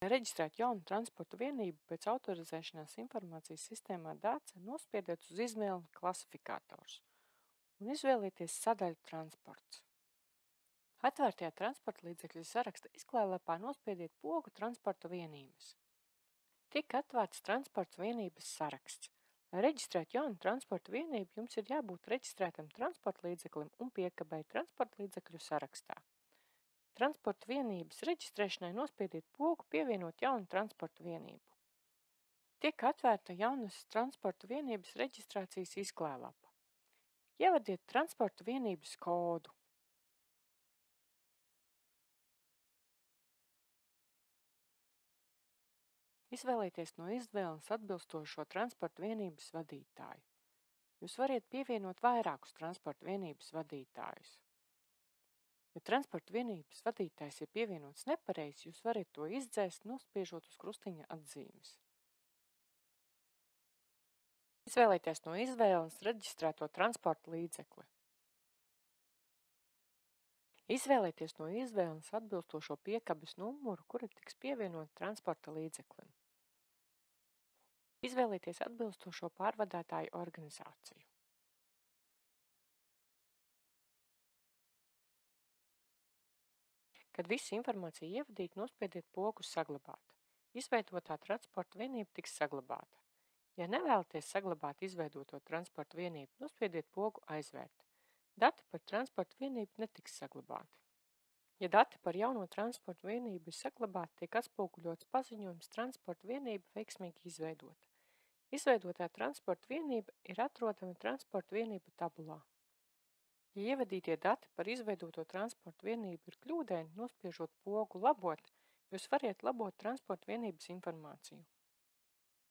Lai reģistrētu jaunu transporta vienību pēc autorizēšanās informācijas sistēmā DACE, nospiediet uz izvēli klasifikators un izvēlieties sadaļu transports. Atvērtajā transporta līdzekļu saraksta izklēlapā nospiediet pogu transporta vienības. Tiek atvērts transporta vienības saraksts. Lai reģistrētu jaunu transporta vienību, jums ir jābūt reģistrētam transporta līdzeklim un piekabei transporta līdzekļu sarakstā. Transporta vienības reģistrēšanai nospiediet pogu pievienot jaunu transporta vienību. Tiek atvērta jaunas transporta vienības reģistrācijas izklēlapa. Ievadiet transporta vienības kodu. Izvēlieties no izvēles atbilstošo transporta vienības vadītāju. Jūs varat pievienot vairākus transporta vienības vadītājus. Ja transporta vienības vadītājs ir pievienots nepareizi, jūs varat to izdzēst, nospiežot uz krustiņa atzīmes. Izvēlieties no izvēles reģistrēto transporta līdzekli. Izvēlieties no izvēles atbilstošo piekabes numuru, kura tiks pievienot transporta līdzeklim. Izvēlieties atbilstošo pārvadātāju organizāciju. Kad visa informācija ievadīta, nospiediet pogu saglabāt. Izveidotā transporta vienība tiks saglabāta. Ja nevēlaties saglabāt izveidoto transporta vienību, nospiediet pogu aizvērt. Dati par transporta vienību netiks saglabāti. Ja dati par jauno transporta vienību ir saglabāti, tiek atspoguļots paziņojums transporta vienība veiksmīgi izveidota. Izveidotā transporta vienība ir atrodama transporta vienību tabulā. Ja ievadītie dati par izveidoto transporta vienību ir kļūdaini, nospiežot pogu labot, jūs varat labot transporta vienības informāciju.